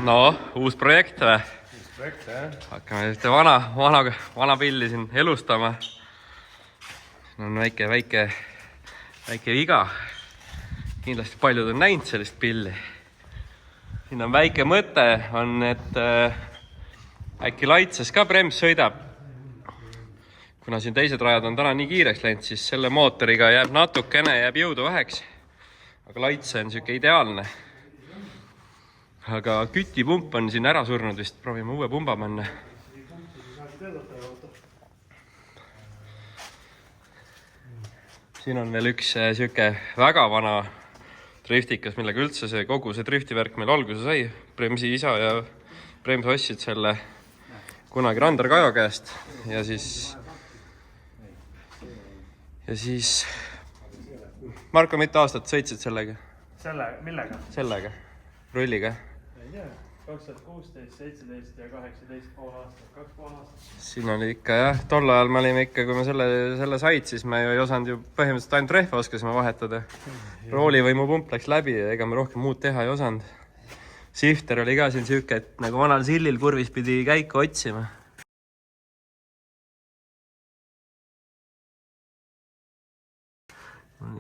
No, uus projekt või? Uus projekt, jah. Hakkame ühte vana pilli siin elustama. Siin on väike viga. Kindlasti paljud on näinud sellist pilli. Siin on väike mõte, on, et äkki laitses ka bremс sõidab. Kuna siin teised rajad on täna nii kiireks läinud, siis selle mootoriga jääb natukene jõudu väheks. Aga laitse on siuke ideaalne. Aga kütipump on siin ära surnud vist. Proovime uue pumba panna. Siin on veel üks siuke väga vana driftikas, millega üldse kogu see driftivärk meil alguse sai. Bremsi isa ja Brems ostsid selle kunagi Randar Kajo käest. Ja siis Marko, mitu aastat sõitsid sellega? Millega? Sellega. Rulliga. Ei tea, 2016, 17 ja 18 pool aastat, 2,5 aastat. Siin oli ikka jah, tol ajal me olime ikka, kui me selle said, siis me ei osanud ju põhimõtteliselt ainult rehve oskasime vahetada. Roolivõimupump läks läbi ja ega me rohkem muud teha ei osanud. Shifter oli ka siin siuke, et nagu vanal sillil kurvis pidi käiku otsima.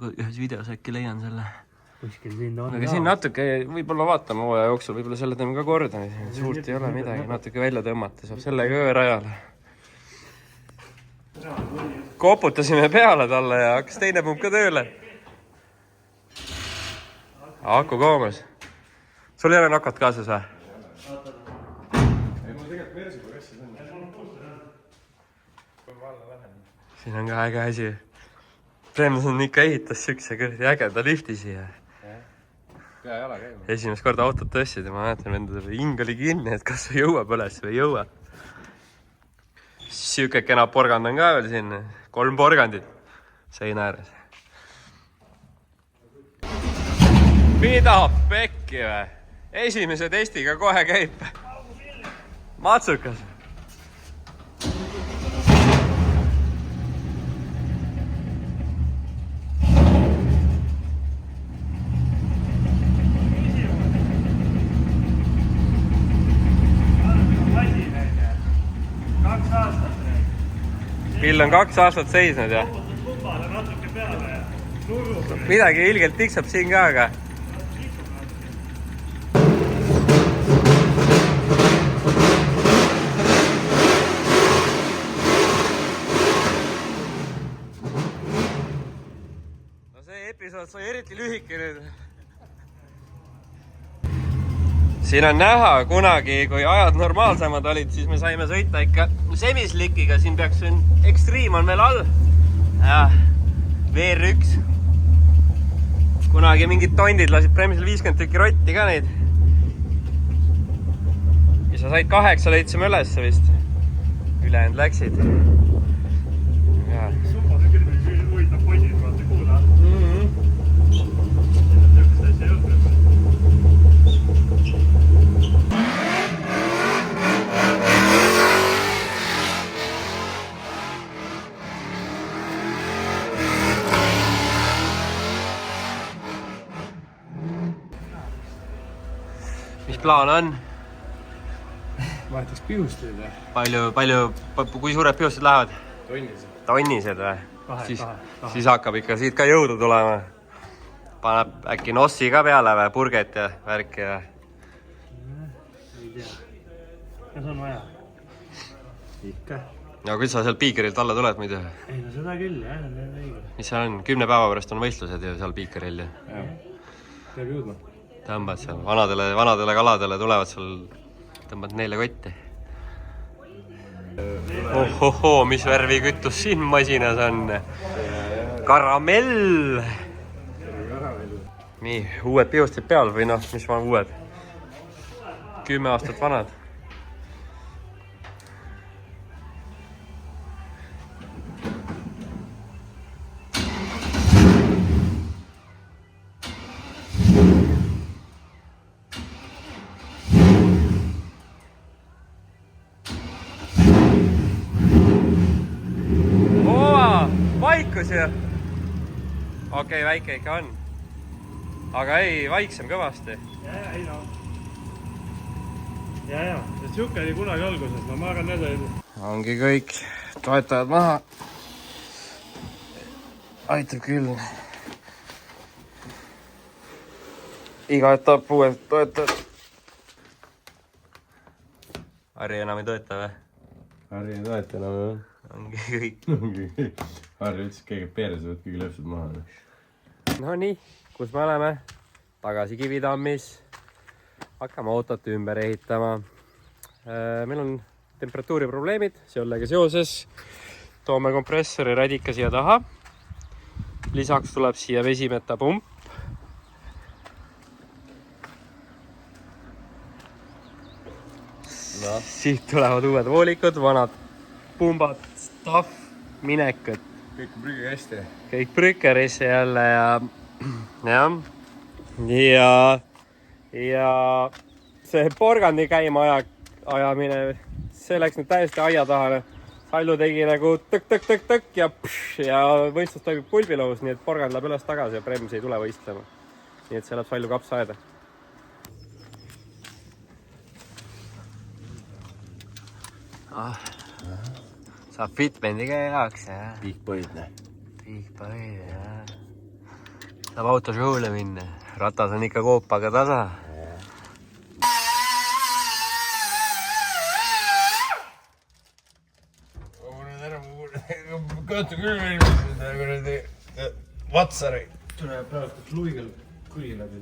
Ühes videos äkki leian selle. Kuskil siin on. Aga siin natuke, võib-olla vaatame hooaja jooksul, võib-olla selle teeme ka korda. Suurt ei ole midagi, natuke välja tõmmata, saab sellega öörajale. Koputasime peale talle ja hakkas teine pump ka tööle. Aku koomas. Sul ei ole nakot kaasas või? Ei, mul tegelikult Mersiga kassis on. Siin on ka äge asi. Brems on ikka ehitas siukse ägeda lifti siia. Pea jala käima. Esimest korda autot tõstsid ja ma mäletan, endale hing oli kinni, et kas jõuab üles või ei jõua. Siuke kena porgand on ka veel siin. 3 porgandit seina ääres. Mida pekki või? Esimese testiga kohe käib. Matsukas. Pill on 2 aastat seisnud ja midagi ilgelt tiksab siin ka, aga no see episood sai eriti lühike nüüd. Siin on näha kunagi, kui ajad normaalsemad olid, siis me saime sõita ikka semislikiga. Siin peaks Extreme on veel all. Ja, VR1. Kunagi mingid tondid lasid Bremsil 50 tükki rotti ka neid. Ja sa said 8 leidsime ülesse vist. Ülejäänud läksid. Ja. Summad on küll huvitav poisid, vaata kuula. Mis plaan on? Vahetaks pihustid või? Kui suured pihustud lähevad? Tonnised või? Siis hakkab ikka siit ka jõudu tulema. Paneb äkki nossi ka peale või? Purget ja värki või? Ei tea. Kas on vaja? Ikka. Ja kui sa seal piikerilt alla tuled muidu? Ei, no seda küll, jah. Mis seal on? 10 päeva pärast on võistlused ju seal piikeril. Peab jõudma. Tõmbad seal vanadele kaladele tulevad seal, tõmbad neile kotti. Ohohoo, mis värvi kütus siin masinas on? Karamell! Nii, uued pihustid peal või noh, mis on uued? 10 aastat vanad. Vaikus ju. Okei, väike ikka on. Aga ei, vaiksem kõvasti. Ei no. ja, siuke oli kunagi alguses, ma arvan, need olid. Ongi kõik toetajad maha. Aitab küll. Iga etapp uued toetajad. Harri enam ei toeta või? Harri ei toeta enam, jah. Ongi kõik. Harri ütles, et keegi peeres võid kõigi lõpsud maha. No nii, kus me oleme? Tagasi Kivitammis. Hakkame autot ümber ehitama. Meil on temperatuuriprobleemid, sellega seoses toome kompressori radika siia taha. Lisaks tuleb siia vesimetapump. No. Siit tulevad uued voolikud, vanad pumbad, stuff, minekad. Kõik on prügikasti. Kõik prükerisse jälle ja see porgandi käima ajamine, see läks nüüd täiesti aia taha. Sallu tegi nagu tõk ja võistlus toimub pulbilohus, nii et porgand läheb üles tagasi ja Brems ei tule võistlema. Nii et see läheb Sallu kapsaaeda. Saab fitmendiga jaoks, jah? Piikpõidne. Piikpõid, jah. Saab auto show'le minna. Ratas on ikka koopaga tasa. Kõõtu küll veel, Vatsari. Tule praegu luigel kuli läbi.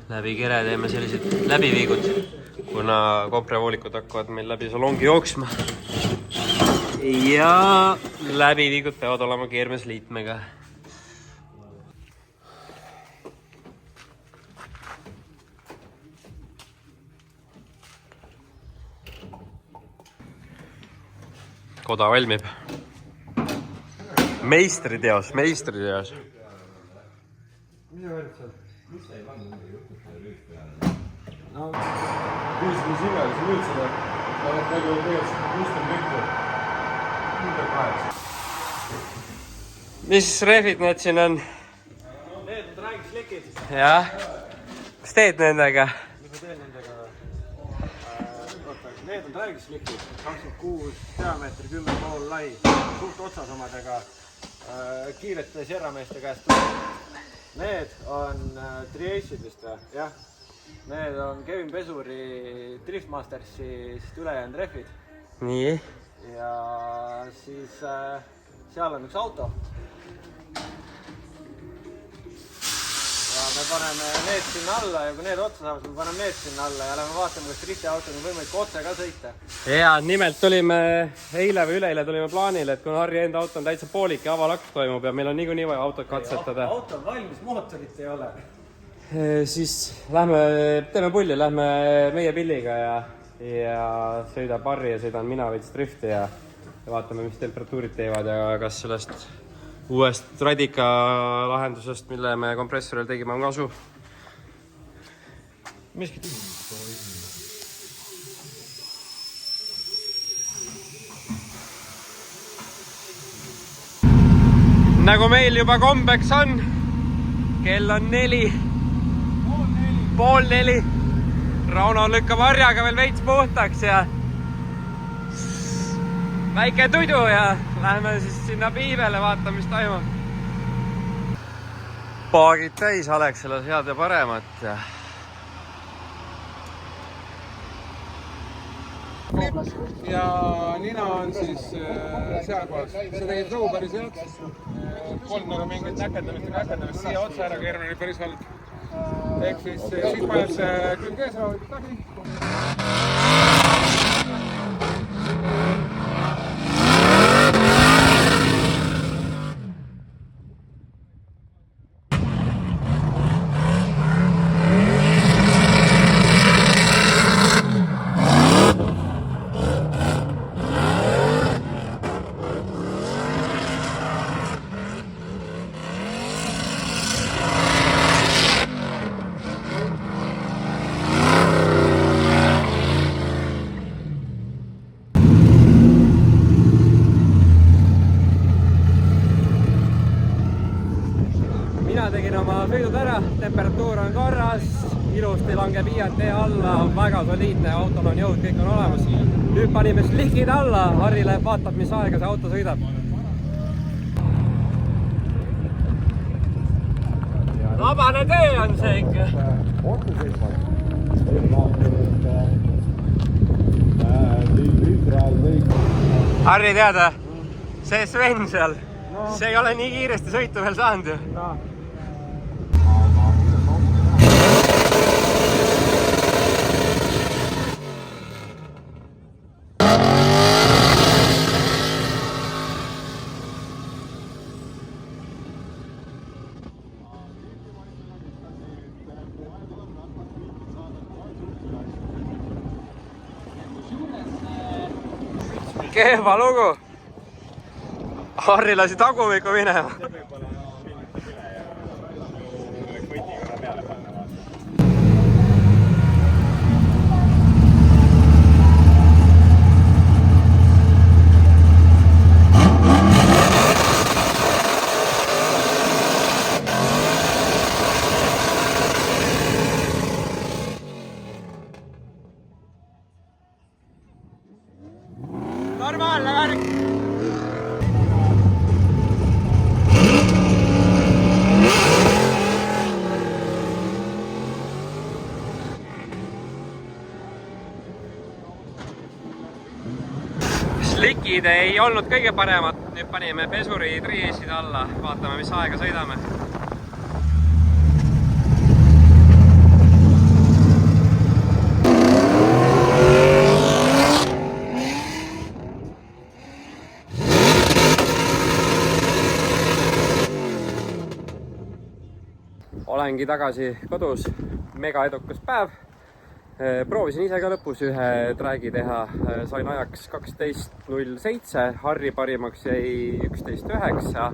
Läbi kere teeme sellised läbiviigud, kuna komprevoolikud hakkavad meil läbi salongi jooksma. Ja läbiviigud peavad olema keermesliitmega. Koda valmib. Meistriteos. Mis sa võrid seal? Mis sa ei pannud midagi juhtub selle rüüt peale? No, kuskil süvel, sa võid seda. Ta oled nagu tegelikult kustum kõikku. Ümber 8. Mis rehvid need siin on? Need on traagislikid. Jah. Mis teed nendega? Mis ma teen nendega? Need on traagislikid. 26 diameetri, 10 pool lai. Suurt otsas omadega. Kiirete serrameeste käest. Need on Triace'idest või? Jah. Need on Kevin Pesuri Driftmastersist ülejäänud rehvid. Nii. Ja siis seal on üks auto. Ja me paneme need sinna alla ja kui need otsa saavad, me paneme need sinna alla ja lähme vaatame, kas drifti auto on võimalik otse ka sõita. Ja nimelt tulime eile või üleeile tulime plaanile, et kuna Harri enda auto on täitsa poolik ja avalaks toimub ja meil on niikuinii vaja autot katsetada. Auto on valmis, mootorit ei ole. Siis teeme pulli, lähme meie pilliga ja sõidab Harri ja sõidan mina veits drifti ja vaatame, mis temperatuurid teevad ja kas sellest uuest radika lahendusest, mille me kompressoril tegime, on kasu. Miski nagu meil juba kombeks on, kell on 4. Pool 4. Rauno lükkab harjaga veel veits puhtaks ja väike tudu ja lähme siis sinna piibele, vaatame, mis toimub. Paagid täis Alexelas head ja paremat ja ja nina on siis sealpool. Sa tegid rõu päris heaks. Polnud nagu mingit näkendamist. Siia otsa ära keermine oli päris halb. Ehk siis paned külg ees raudid tabi. sõidud ära, temperatuur on korras, ilusti langeb IAT alla, väga soliidne, autol on jõud, kõik on olemas. Nüüd panime slikid alla, Harri läheb vaatab, mis aega see auto sõidab. Vabane tee on see ikka. Harri teada, see Sven seal, see ei ole nii kiiresti sõitu veel saanud ju. Kehva lugu. Harri lasi tagumikku minema. Normaalne värk. Slikid ei olnud kõige paremad, nüüd panime pesuri triisid alla, vaatame mis aega sõidame. Olengi tagasi kodus, mega edukas päev. Proovisin ise ka lõpus ühe träägi teha, sain ajaks 12.07, Harri parimaks jäi 11.9.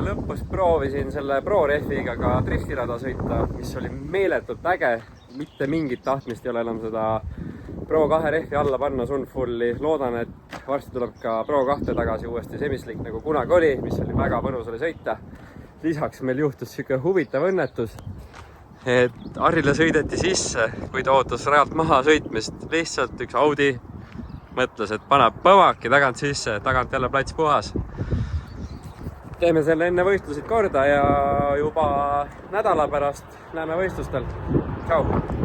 Lõpus proovisin selle Pro-Refiga ka driftirada sõita, mis oli meeletult äge, mitte mingit tahtmist ei ole enam seda Pro2 refi alla panna Sunfulli. Loodan, et varsti tuleb ka Pro2 tagasi uuesti semislik nagu kunagi oli, mis oli väga mõnus oli sõita. Lisaks meil juhtus siuke huvitav õnnetus, et Harrile sõideti sisse, kui ta ootas rajalt maha sõitmist. Lihtsalt üks Audi mõtles, et paneb põmaki tagant sisse, tagant jälle plats puhas. Teeme selle enne võistlusid korda ja juba nädala pärast näeme võistlustel. Tšau!